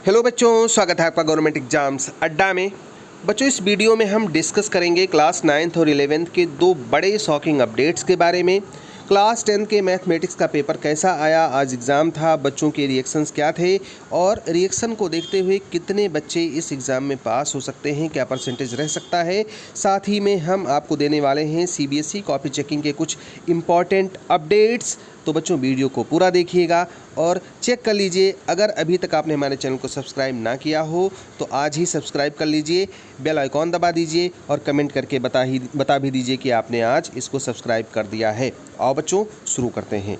Hello बच्चों, स्वागत है आपका गवर्नमेंट एग्जाम्स अड्डा में। बच्चों, इस वीडियो में हम डिस्कस करेंगे क्लास 9th और 11th के दो बड़े शॉकिंग अपडेट्स के बारे में। क्लास 10 के मैथमेटिक्स का पेपर कैसा आया, आज एग्ज़ाम था, बच्चों के रिएक्शंस क्या थे और रिएक्शन को देखते हुए कितने बच्चे इस एग्ज़ाम में पास हो सकते हैं, क्या परसेंटेज रह सकता है। साथ ही में हम आपको देने वाले हैं सीबीएसई कॉपी चेकिंग के कुछ इम्पॉर्टेंट अपडेट्स। तो बच्चों, वीडियो को पूरा देखिएगा और चेक कर लीजिए। अगर अभी तक आपने हमारे चैनल को सब्सक्राइब ना किया हो तो आज ही सब्सक्राइब कर लीजिए, बेल आइकॉन दबा दीजिए और कमेंट करके बता भी दीजिए कि आपने आज इसको सब्सक्राइब कर दिया है। आओ बच्चों, शुरू करते हैं।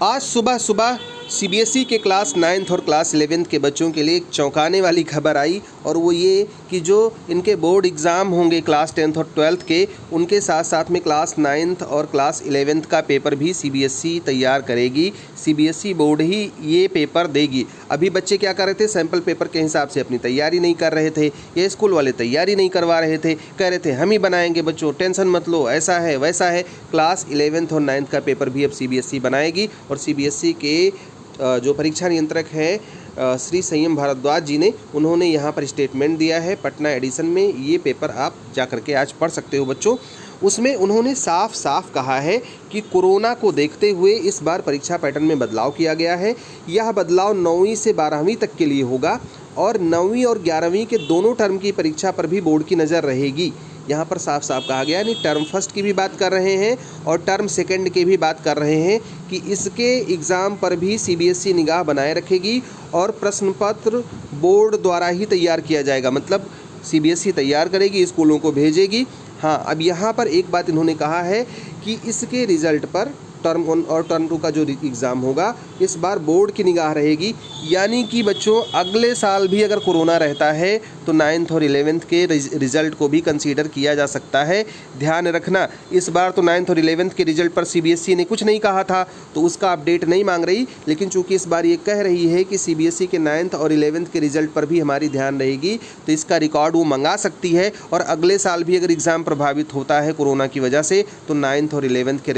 आज सुबह सुबह सीबीएसई के क्लास 9th और क्लास 11th के बच्चों के लिए एक चौंकाने वाली खबर आई और वो ये कि जो इनके बोर्ड एग्ज़ाम होंगे क्लास 10th और 12th के, उनके साथ साथ में क्लास 9th और क्लास 11th का पेपर भी सीबीएसई तैयार करेगी। सीबीएसई बोर्ड ही ये पेपर देगी। अभी बच्चे क्या कर रहे थे, सैम्पल पेपर के हिसाब से अपनी तैयारी नहीं कर रहे थे, ये स्कूल वाले तैयारी नहीं करवा रहे थे, कह रहे थे हम ही बनाएंगे बच्चों, टेंशन मत लो, ऐसा है वैसा है। क्लास 11th और 9th का पेपर भी अब सीबीएसई बनाएगी और सीबीएसई के जो परीक्षा नियंत्रक हैं श्री संयम भारद्वाज जी ने, उन्होंने यहाँ पर स्टेटमेंट दिया है। पटना एडिशन में ये पेपर आप जा कर के आज पढ़ सकते हो बच्चों। उसमें उन्होंने साफ साफ कहा है कि कोरोना को देखते हुए इस बार परीक्षा पैटर्न में बदलाव किया गया है। यह बदलाव 9वीं से 12वीं तक के लिए होगा और 9वीं और 11वीं के दोनों टर्म की परीक्षा पर भी बोर्ड की नज़र रहेगी। यहाँ पर साफ साफ कहा गया, यानी टर्म फर्स्ट की भी बात कर रहे हैं और टर्म सेकंड की भी बात कर रहे हैं कि इसके एग्ज़ाम पर भी सीबीएसई निगाह बनाए रखेगी और प्रश्न पत्र बोर्ड द्वारा ही तैयार किया जाएगा। मतलब सीबीएसई तैयार करेगी, स्कूलों को भेजेगी। हाँ, अब यहाँ पर एक बात इन्होंने कहा है कि इसके रिज़ल्ट पर टर्म 1 और टर्म 2 का जो एग्ज़ाम होगा इस बार बोर्ड की निगाह रहेगी। यानी कि बच्चों, अगले साल भी अगर कोरोना रहता है तो 9th और 11th के रिज़ल्ट को भी कंसीडर किया जा सकता है। ध्यान रखना, इस बार तो 9th और 11th के रिज़ल्ट पर सीबीएसई ने कुछ नहीं कहा था तो उसका अपडेट नहीं मांग रही, लेकिन चूंकि इस बार ये कह रही है कि सीबीएसई के 9th और 11th के रिज़ल्ट पर भी हमारी ध्यान रहेगी तो इसका रिकॉर्ड वो मंगा सकती है और अगले साल भी अगर एग्ज़ाम प्रभावित होता है कोरोना की वजह से तो 9th और 11th के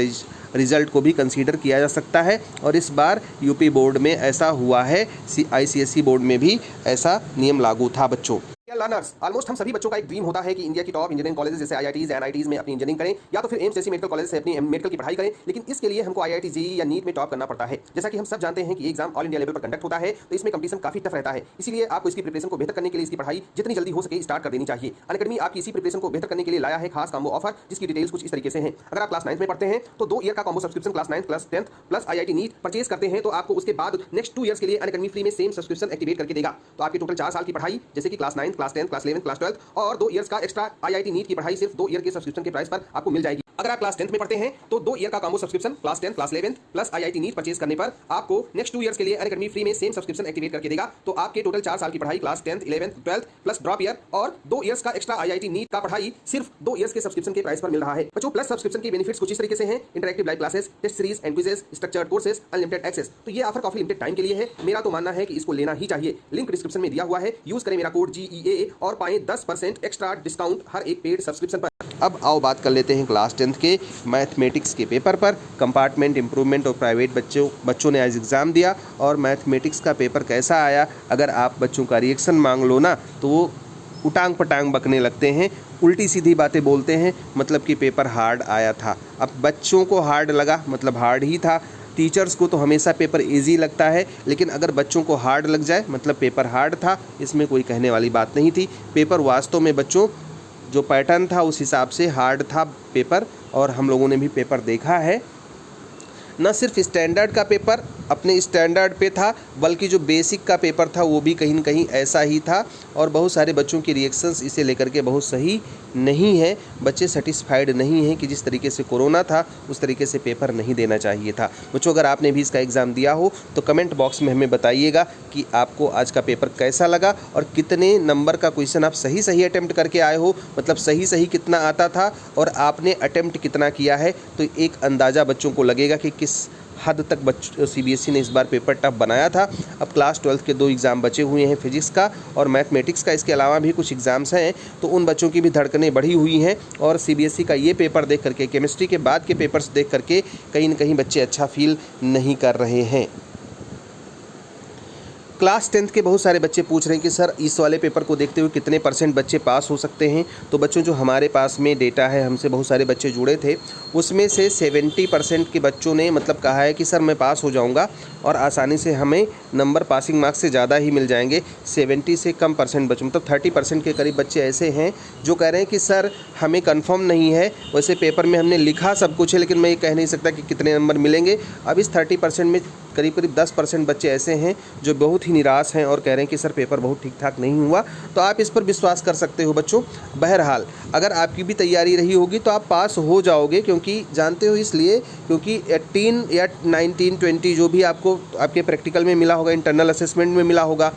रिज़ल्ट को भी कंसीडर किया जा सकता है। और इस बार यूपी बोर्ड में ऐसा हुआ है, आईसीएसई बोर्ड में भी ऐसा नियम लागू था बच्चों। लर्नर्स, ऑलमोस्ट हम सभी बच्चों का एक ड्रीम होता है कि इंडिया की टॉप इंजीनियरिंग कॉलेजेस जैसे आईआईटीज एनआईटीज में अपनी इंजीनियरिंग करें या तो फिर एम्स जैसी मेडिकल कॉलेज से अपनी मेडिकल की पढ़ाई करें। लेकिन इसके लिए हमको आईआईटी जेईई या नीट में टॉप करना पड़ता है। जैसा कि हम सब जानते हैं कि एग्जाम ऑल इंडिया लेवल पर कंडक्ट होता है तो इसमें कंपटीशन काफी टफ रहता है। इसीलिए आपको इसकी प्रिपरेशन को बेहतर करने के लिए इसकी पढ़ाई जितनी जल्दी हो सके स्टार्ट कर देनी चाहिए। अनअकैडमी आपकी इसी प्रिपरेशन को बेहतर करने के लिए लाया है खास कॉम्बो ऑफर, जिसकी डिटेल्स कुछ इस तरीके से हैं। अगर आप क्लास 9th में पढ़ते हैं तो 2 ईयर का combo subscription class 9th class 10th plus IIT NEET purchase करते हैं तो आपको उसके बाद नेक्स्ट 2 ईयर्स के लिए अनअकैडमी फ्री में सेम सब्सक्रिप्शन एक्टिवेट करके देगा। तो आपकी टोटल 4 साल की पढ़ाई जैसे कि class 9th class 10th class 11th class 12th और 2 ईयर्स का एक्स्ट्रा आईआईटी नीट की पढ़ाई सिर्फ 2 ईयर के सब्सक्रिप्शन के प्राइस पर आपको मिल जाएगी। अगर आप क्लास 10th में पढ़ते हैं तो 2 ईयर का combo subscription class 10 class 11 plus IIT NEET purchase करने पर आपको नेक्स्ट 2 ईयर्स के लिए अनअकैडमी फ्री में सेम सब्सक्रिप्शन एक्टिवेट करके देगा। तो आपके टोटल 4 साल की पढ़ाई class 10th 11th 12th plus drop year और 2 ईयर्स का एक्स्ट्रा आईआईटी नीट का पढ़ाई सिर्फ 2 ईयर्स के सब्सक्रिप्शन के प्राइस पर मिल रहा है बच्चों। प्लस सब्सक्रिप्शन के बेनिफिट्स कुछ इस तरीके से हैं, interactive live classes, test series and quizzes, structured courses, unlimited access. तो ये ऑफर काफी लिमिटेड टाइम के लिए है। मेरा तो मानना है कि इसको लेना ही चाहिए। लिंक डिस्क्रिप्शन में दिया हुआ है, यूज करें मेरा कोड GEAA और पाएं 10% एक्स्ट्रा डिस्काउंट हर एक पेड सब्सक्रिप्शन पर। अब आओ बात कर लेते हैं क्लास 10th के मैथमेटिक्स के पेपर पर। कंपार्टमेंट इंप्रूवमेंट और प्राइवेट बच्चों ने आज एग्ज़ाम दिया और मैथमेटिक्स का पेपर कैसा आया, अगर आप बच्चों का रिएक्शन मांग लो ना तो वो उटांग पटांग बकने लगते हैं, उल्टी सीधी बातें बोलते हैं, मतलब कि पेपर हार्ड आया था। अब बच्चों को हार्ड लगा मतलब हार्ड ही था। टीचर्स को तो हमेशा पेपर इजी लगता है, लेकिन अगर बच्चों को हार्ड लग जाए मतलब पेपर हार्ड था, इसमें कोई कहने वाली बात नहीं थी। पेपर वास्तव में बच्चों जो पैटर्न था उस हिसाब से हार्ड था पेपर और हम लोगों ने भी पेपर देखा है। न सिर्फ स्टैंडर्ड का पेपर अपने स्टैंडर्ड पे था बल्कि जो बेसिक का पेपर था वो भी कहीं न कहीं ऐसा ही था और बहुत सारे बच्चों की रिएक्शंस इसे लेकर के बहुत सही नहीं है। बच्चे सेटिस्फाइड नहीं हैं कि जिस तरीके से कोरोना था उस तरीके से पेपर नहीं देना चाहिए था। बच्चों, अगर आपने भी इसका एग्ज़ाम दिया हो तो कमेंट बॉक्स में हमें बताइएगा कि आपको आज का पेपर कैसा लगा और कितने नंबर का क्वेश्चन आप सही अटेम्प्ट करके आए हो, मतलब सही कितना आता था और आपने अटेम्प्ट कितना किया है। तो एक अंदाज़ा बच्चों को लगेगा कि किस हद तक सीबीएसई ने इस बार पेपर टफ बनाया था। अब क्लास 12 के 2 एग्ज़ाम बचे हुए हैं, फिजिक्स का और मैथमेटिक्स का। इसके अलावा भी कुछ एग्ज़ाम्स हैं तो उन बच्चों की भी धड़कनें बढ़ी हुई हैं और सीबीएसई का ये पेपर देख करके, केमिस्ट्री के बाद के पेपर्स देख करके कहीं न कहीं बच्चे अच्छा फील नहीं कर रहे हैं। क्लास 10th के बहुत सारे बच्चे पूछ रहे हैं कि सर इस वाले पेपर को देखते हुए कितने % बच्चे पास हो सकते हैं। तो बच्चों जो हमारे पास में डेटा है, हमसे बहुत सारे बच्चे जुड़े थे, उसमें से 70% के बच्चों ने मतलब कहा है कि सर मैं पास हो जाऊंगा और आसानी से हमें नंबर पासिंग मार्क्स से ज़्यादा ही मिल जाएंगे। 70 से कम % बच्चों मतलब 30% के करीब बच्चे ऐसे हैं जो कह रहे हैं कि सर हमें कंफर्म नहीं है, वैसे पेपर में हमने लिखा सब कुछ है लेकिन मैं ये कह नहीं सकता कि कितने नंबर मिलेंगे। अब इस 30% में करीब 10% बच्चे ऐसे हैं जो बहुत ही निराश हैं और कह रहे हैं कि सर पेपर बहुत ठीक ठाक नहीं हुआ। तो आप इस पर विश्वास कर सकते हो बच्चों। बहरहाल अगर आपकी भी तैयारी रही होगी तो आप पास हो जाओगे, क्योंकि जानते हो इसलिए क्योंकि 18 या 19, 20 जो भी आपको आपके प्रैक्टिकल में मिला होगा, इंटरनल असेसमेंट में मिला होगा,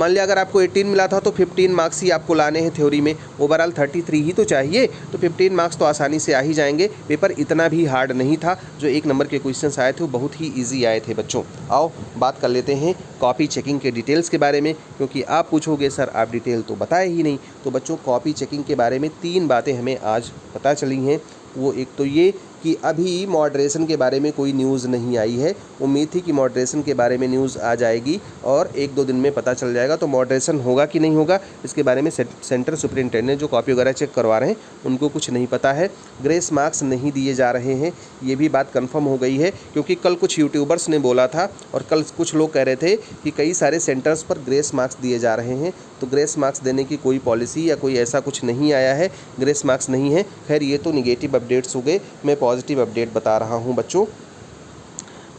मान लिया अगर आपको 18 मिला था तो 15 मार्क्स ही आपको लाने हैं थ्योरी में, ओवरऑल 33 ही तो चाहिए, तो 15 मार्क्स तो आसानी से आ ही जाएंगे। पेपर इतना भी हार्ड नहीं था, जो 1 नंबर के क्वेश्चंस आए थे वो बहुत ही इजी आए थे बच्चों। आओ बात कर लेते हैं कॉपी चेकिंग के डिटेल्स के बारे में, क्योंकि आप पूछोगे सर आप डिटेल तो बताए ही नहीं। तो बच्चों कॉपी चेकिंग के बारे में 3 बातें हमें आज पता चली हैं। वो एक तो ये कि अभी मॉडरेशन के बारे में कोई न्यूज़ नहीं आई है। उम्मीद थी कि मॉडरेशन के बारे में न्यूज़ आ जाएगी और 1-2 दिन में पता चल जाएगा। तो मॉडरेशन होगा कि नहीं होगा इसके बारे में सेंटर सुपरिटेंडेंट जो कॉपी वगैरह चेक करवा रहे हैं उनको कुछ नहीं पता है। ग्रेस मार्क्स नहीं दिए जा रहे हैं, ये भी बात कंफर्म हो गई है, क्योंकि कल कुछ यूट्यूबर्स ने बोला था और कल कुछ लोग कह रहे थे कि कई सारे सेंटर्स पर ग्रेस मार्क्स दिए जा रहे हैं। तो ग्रेस मार्क्स देने की कोई पॉलिसी या कोई ऐसा कुछ नहीं आया है, ग्रेस मार्क्स नहीं है। खैर ये तो निगेटिव अपडेट्स हो गए, मैं पॉजिटिव अपडेट बता रहा हूं बच्चों।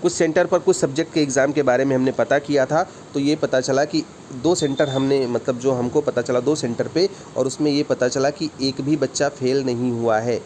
कुछ सेंटर पर कुछ सब्जेक्ट के एग्ज़ाम के बारे में हमने पता किया था, तो ये पता चला कि 2 सेंटर हमने मतलब जो हमको पता चला 2 सेंटर पे, और उसमें ये पता चला कि एक भी बच्चा फेल नहीं हुआ है।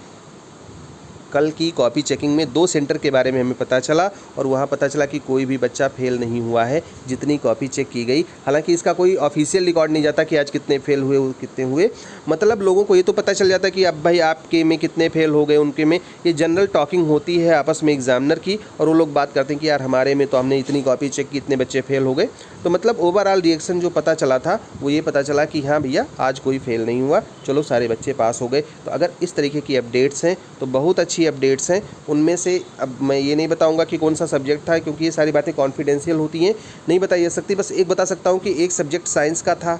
कल की कॉपी चेकिंग में 2 सेंटर के बारे में हमें पता चला और वहाँ पता चला कि कोई भी बच्चा फेल नहीं हुआ है जितनी कॉपी चेक की गई। हालांकि इसका कोई ऑफिशियल रिकॉर्ड नहीं जाता कि आज कितने फेल हुए कितने हुए, मतलब लोगों को ये तो पता चल जाता कि अब भाई आपके में कितने फेल हो गए, उनके में। ये जनरल टॉकिंग होती है आपस में एग्जामिनर की, और वो लोग बात करते हैं कि यार हमारे में तो हमने इतनी कॉपी चेक की, इतने बच्चे फेल हो गए। तो मतलब ओवरऑल रिएक्शन जो पता चला था वो ये पता चला कि हाँ भैया आज कोई फेल नहीं हुआ, चलो सारे बच्चे पास हो गए। तो अगर इस तरीके की अपडेट्स हैं तो बहुत अच्छी अपडेट्स हैं। उनमें से अब मैं ये नहीं बताऊंगा कि कौन सा सब्जेक्ट था, क्योंकि ये सारी बातें कॉन्फिडेंशियल होती हैं, नहीं बताई जा सकती। बस एक बता सकता हूँ कि एक सब्जेक्ट साइंस का था,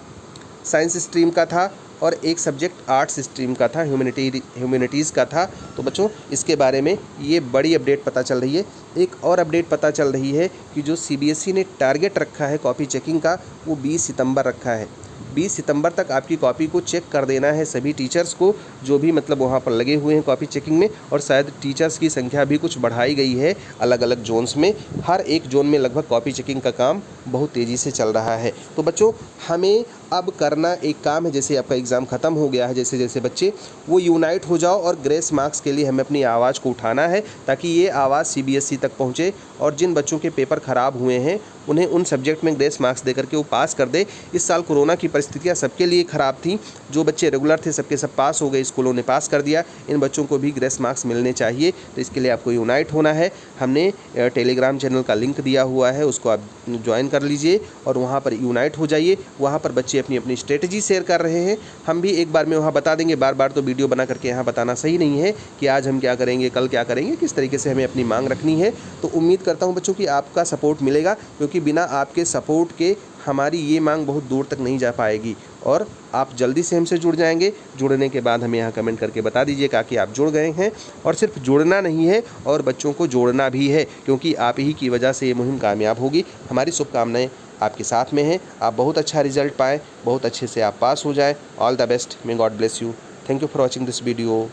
साइंस स्ट्रीम का था, और एक सब्जेक्ट आर्ट्स स्ट्रीम का था, ह्यूमैनिटीज़ का था। तो बच्चों इसके बारे में ये बड़ी अपडेट पता चल रही है। एक और अपडेट पता चल रही है कि जो CBSE ने टारगेट रखा है कॉपी चेकिंग का, वो 20 सितंबर रखा है। 20 सितंबर तक आपकी कॉपी को चेक कर देना है सभी टीचर्स को, जो भी मतलब वहाँ पर लगे हुए हैं कॉपी चेकिंग में। और शायद टीचर्स की संख्या भी कुछ बढ़ाई गई है अलग अलग जोन्स में। हर एक जोन में लगभग कॉपी चेकिंग का काम बहुत तेज़ी से चल रहा है। तो बच्चों हमें अब करना एक काम है, जैसे आपका एग्ज़ाम ख़त्म हो गया है, जैसे जैसे बच्चे वो यूनाइट हो जाओ और ग्रेस मार्क्स के लिए हमें अपनी आवाज़ को उठाना है, ताकि ये आवाज़ CBSE तक पहुँचे और जिन बच्चों के पेपर ख़राब हुए हैं उन्हें उन सब्जेक्ट में ग्रेस मार्क्स दे करके वो पास कर दे। इस साल कोरोना की परिस्थितियाँ सबके लिए ख़राब थी, जो बच्चे रेगुलर थे सबके सब पास हो गए, स्कूलों ने पास कर दिया, इन बच्चों को भी ग्रेस मार्क्स मिलने चाहिए। तो इसके लिए आपको यूनाइट होना है। हमने टेलीग्राम चैनल का लिंक दिया हुआ है, उसको आप ज्वाइन कर लीजिए और वहाँ पर यूनाइट हो जाइए। वहाँ पर बच्चे अपनी अपनी स्ट्रेटजी शेयर कर रहे हैं, हम भी एक बार में वहाँ बता देंगे। बार बार तो वीडियो बना करके यहाँ बताना सही नहीं है कि आज हम क्या करेंगे, कल क्या करेंगे, किस तरीके से हमें अपनी मांग रखनी है। तो उम्मीद करता हूँ बच्चों कि आपका सपोर्ट मिलेगा, क्योंकि बिना आपके सपोर्ट के हमारी ये मांग बहुत दूर तक नहीं जा पाएगी। और आप जल्दी से हमसे जुड़ जाएंगे। जुड़ने के बाद हमें यहाँ कमेंट करके बता दीजिएगा कि आप जुड़ गए हैं। और सिर्फ जुड़ना नहीं है और बच्चों को जोड़ना भी है, क्योंकि आप ही की वजह से ये मुहिम कामयाब होगी। हमारी शुभकामनाएं आपके साथ में हैं। आप बहुत अच्छा रिजल्ट पाएँ, बहुत अच्छे से आप पास हो जाएं। All the best, may God bless you. Thank you for watching this video.